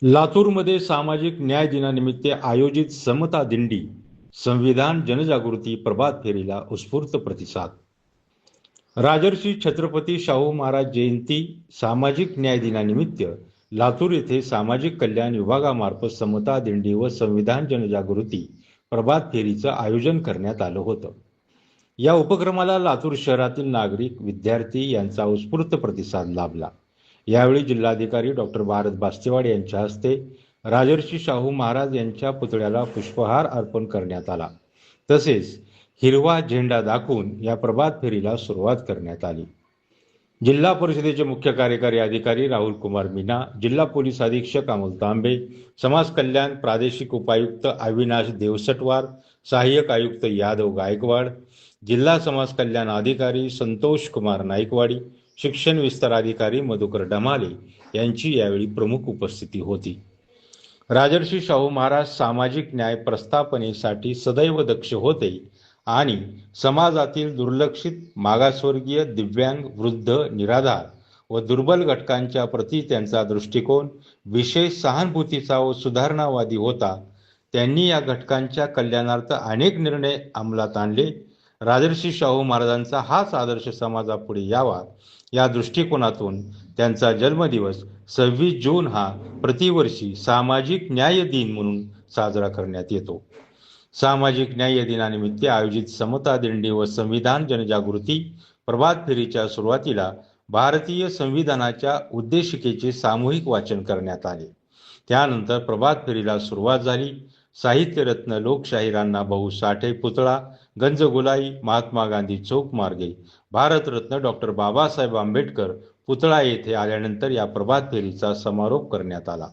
लातूरमध्ये सामाजिक न्याय दिनानिमित्त आयोजित समता दिंडी, संविधान जनजागृती प्रभात फेरीला उत्स्फूर्त प्रतिसाद. राजर्षी छत्रपती शाहू महाराज जयंती सामाजिक न्याय दिनानिमित्त लातूर येथे सामाजिक कल्याण विभागामार्फत समता दिंडी व संविधान जनजागृती प्रभात फेरीचं आयोजन करण्यात आलं होतं. या उपक्रमाला लातूर शहरातील नागरिक, विद्यार्थी यांचा उत्स्फूर्त प्रतिसाद लाभला. यावेळी जिल्हाधिकारी डॉक्टर भारत बास्तेवाड यांच्या हस्ते राजर्षी शाहू महाराज यांच्या पुतळ्याला पुष्पहार अर्पण करण्यात आला. तसेच हिरवा झेंडा दाखवून या प्रभात फेरीला सुरुवात करण्यात आली. जिल्हा परिषदेचे मुख्य कार्यकारी अधिकारी राहुल कुमार मीना, जिल्हा पोलीस अधीक्षक अमोल तांबे, समाज कल्याण प्रादेशिक उपायुक्त अविनाश देवसटवार, सहाय्यक आयुक्त यादव गायकवाड, जिल्हा समाज कल्याण अधिकारी संतोष कुमार नाईकवाडी, शिक्षण विस्तार अधिकारी मधुकर डमाले यांची यावेळी प्रमुख उपस्थिती होती. राजर्षी शाहू महाराज सामाजिक न्याय प्रस्थापनेसाठी सदैव दक्ष होते आणि समाजातील दुर्लक्षित, मागासवर्गीय, दिव्यांग, वृद्ध, निराधार व दुर्बल घटकांच्या प्रती त्यांचा दृष्टिकोन विशेष सहानुभूतीचा व सुधारणावादी होता. त्यांनी या घटकांच्या कल्याणार्थ अनेक निर्णय अंमलात आणले. राजर्षी शाहू महाराजांचा हाच आदर्श समाजापुढे यावा या दृष्टिकोनातून त्यांचा जन्मदिवस 26 जून हा प्रतिवर्षी सामाजिक न्याय दिन म्हणून साजरा करण्यात येतो. सामाजिक न्याय दिनानिमित्त आयोजित समता दिंडी व संविधान जनजागृती प्रभात फेरीच्या सुरुवातीला भारतीय संविधानाच्या उद्देशिकेचे सामूहिक वाचन करण्यात आले. त्यानंतर प्रभात फेरीला सुरुवात झाली. साहित्यरत्न लोकशाहीर अण्णाभाऊ साठे पुतळा, गंजगोलाई, महात्मा गांधी चौक मार्गे भारतरत्न डॉक्टर बाबासाहेब आंबेडकर पुतळा येथे आल्यानंतर या प्रभात फेरीचा समारोप करण्यात आला.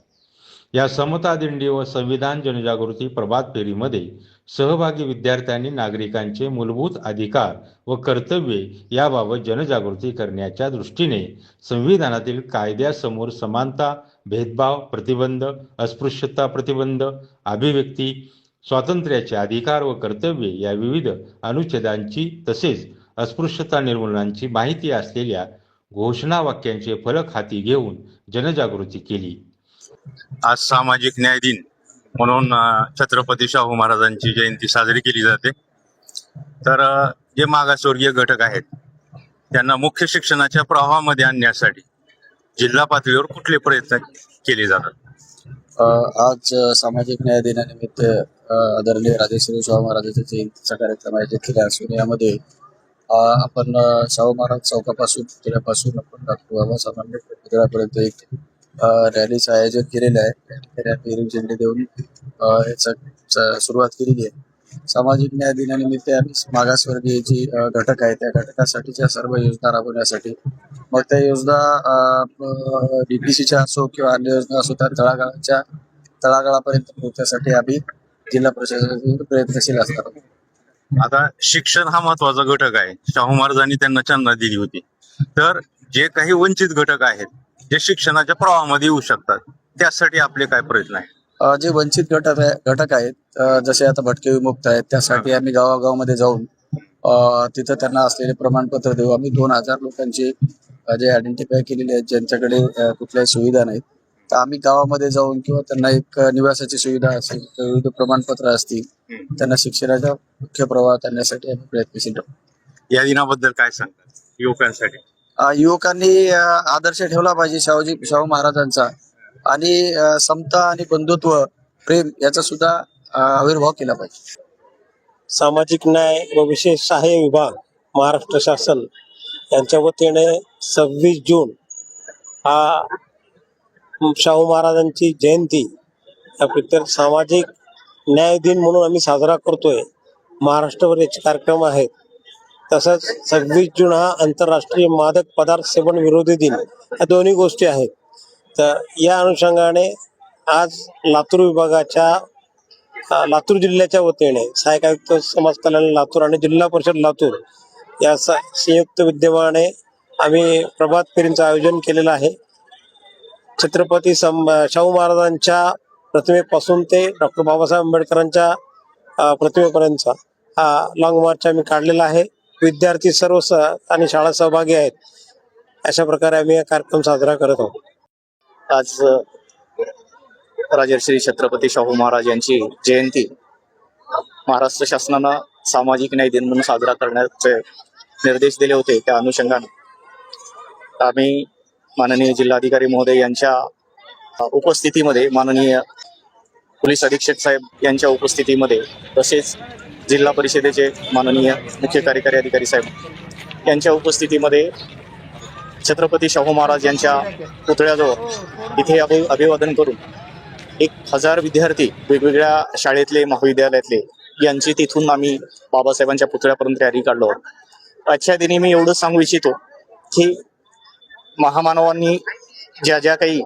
या समता दिंडी व संविधान जनजागृती प्रभात फेरीमध्ये सहभागी विद्यार्थ्यांनी नागरिकांचे मूलभूत अधिकार व कर्तव्ये याबाबत जनजागृती करण्याच्या दृष्टीने संविधानातील कायद्यासमोर समानता, भेदभाव प्रतिबंध, अस्पृश्यता प्रतिबंध, अभिव्यक्ती स्वातंत्र्याचे अधिकार व कर्तव्ये या विविध अनुच्छेदांची तसेच अस्पृश्यता निर्मूलनाची माहिती असलेल्या घोषणावाक्यांचे फलक हाती घेऊन जनजागृती केली. आज सामाजिक न्याय दिन म्हणून छत्रपती शाहू महाराजांची जयंती साजरी केली जाते. तर जे मागासवर्गीय घटक आहेत त्यांना मुख्य शिक्षणाच्या प्रवाहामध्ये आणण्यासाठी जिल्हा पातळीवर कुठले प्रयत्न केले जातात? आज सामाजिक न्याय दिनानिमित्त आदरणीय राजर्षी शाहू महाराजांच्या जयंतीचा कार्यक्रम आयोजित केला असून यामध्ये आपण शाहू महाराज चौकापासून पुतळ्यापासून आपण डॉक्टर बाबासाहेब आंबेडकर पुतळ्यापर्यंत एक रॅलीचं आयोजन केलेलं आहे. रॅली झेंडे देऊन याचा सुरुवात केलेली आहे. सामाजिक न्याय दिनानिमित्त आम्ही मागासवर्गीय जी घटक आहे त्या घटकासाठीच्या सर्व योजना राबवण्यासाठी, मग त्या योजना डीपीसीच्या असो किंवा अन्य योजना असो, त्या तळागाळापर्यंत पोहोचण्यासाठी आम्ही जिल्हा प्रशासनाकडून प्रयत्नशील असणार. आता शिक्षण हा महत्वाचा घटक आहे. शाहू महाराजांनी त्यांना चालना दिली होती. तर जे काही वंचित घटक आहेत जे शिक्षणाच्या प्रवाहामध्ये येऊ शकतात त्यासाठी आपले काय प्रयत्न आहेत? जे वंचित घटक आहेत जसे आता भटके विमुक्त आहेत त्यासाठी आम्ही गावागावामध्ये जाऊन तिथं त्यांना असलेले प्रमाणपत्र देऊ. आम्ही 2000 लोकांचे जे आयडेंटिफाय केलेले आहेत ज्यांच्याकडे कुठल्याही सुविधा नाहीत, तर आम्ही गावामध्ये जाऊन किंवा त्यांना एक निवासाची सुविधा असेल, विविध प्रमाणपत्र असतील, त्यांना शिक्षणाचा मुख्य प्रवाहात आणण्यासाठी आम्ही प्रयत्नशील राहू. या दिनाबद्दल काय सांगतात युवकांसाठी? युवकांनी आदर्श ठेवला पाहिजे शाहू महाराजांचा आणि समता आणि बंधुत्व, प्रेम याचा सुद्धा आविर्भाव केला पाहिजे. सामाजिक न्याय व विशेष सहाय्य विभाग महाराष्ट्र शासन यांच्या वतीने 26 जून हा शाहू महाराजांची जयंती याप्रत्येक सामाजिक न्याय दिन म्हणून आम्ही साजरा करतोय. महाराष्ट्रभर याचे कार्यक्रम आहेत. तसंच 26 जून हा आंतरराष्ट्रीय मादक पदार्थ सेवन विरोधी दिन, या दोन्ही गोष्टी आहेत. तर या अनुषंगाने आज लातूर विभागाच्या लातूर जिल्ह्याच्या वतीने सहाय्यक आयुक्त समाज कल्याण लातूर आणि जिल्हा परिषद लातूर या संयुक्त विद्यमाने आम्ही प्रभात फेरीचं आयोजन केलेलं आहे. छत्रपती शाहू महाराजांच्या प्रतिमेपासून ते डॉक्टर बाबासाहेब आंबेडकरांच्या प्रतिमेपर्यंतचा हा लॉंग मार्च आम्ही काढलेला आहे. विद्यार्थी सर्व आणि शाळा सहभागी आहेत. अशा प्रकारे आम्ही हा कार्यक्रम साजरा करत आहोत. आज राजर्षी छत्रपती शाहू महाराज यांची जयंती महाराष्ट्र शासनानं सामाजिक न्याय दिन म्हणून साजरा करण्याचे निर्देश दिले होते. त्या अनुषंगाने आम्ही माननीय जिल्हाधिकारी महोदय यांच्या उपस्थितीमध्ये, माननीय पोलीस अधीक्षक साहेब यांच्या उपस्थितीमध्ये, तसेच जिल्हा परिषदेचे माननीय मुख्य कार्यकारी अधिकारी साहेब यांच्या उपस्थितीमध्ये छत्रपती शाहू महाराज यांच्या पुतळ्याजवळ इथे अभिवादन करून 1000 विद्यार्थी वेगवेगळ्या शाळेतले, महाविद्यालयातले यांची तिथून आम्ही बाबासाहेबांच्या पुतळ्यापर्यंत रॅली काढलो. आजच्या दिनी मी एवढंच सांगू इच्छितो की महामानवांनी ज्या ज्या काही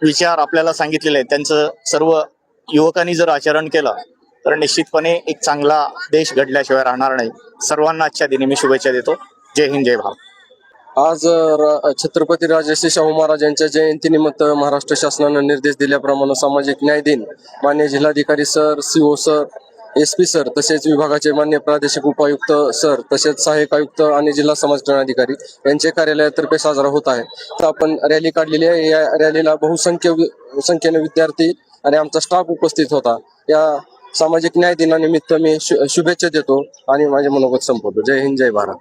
विचार आपल्याला सांगितलेले आहेत त्यांचं सर्व युवकांनी जर आचरण केलं तर निश्चितपणे एक चांगला देश घडल्याशिवाय राहणार नाही. सर्वांना आजच्या दिनी मी शुभेच्छा देतो. जय हिंद, जय भारत. आज छत्रपती राजर्षी शाहू महाराज यांच्या जयंतीनिमित्त महाराष्ट्र शासनानं निर्देश दिल्याप्रमाणे सामाजिक न्याय दिन मान्य जिल्हाधिकारी sir, CO sir, SP sir, तसेच विभागाचे मान्य प्रादेशिक उपायुक्त सर, तसेच सहाय्यक आयुक्त आणि जिल्हा समाज कल्याण अधिकारी यांच्या कार्यालयातर्फे साजरा होत आहे. तर आपण रॅली काढलेली आहे. या रॅलीला संख्येने विद्यार्थी आणि आमचा स्टाफ उपस्थित होता. या सामाजिक न्याय दिनानिमित्त मी शुभेच्छा देतो आणि माझे मनोगत संपवतो. जय हिंद, जय भारत.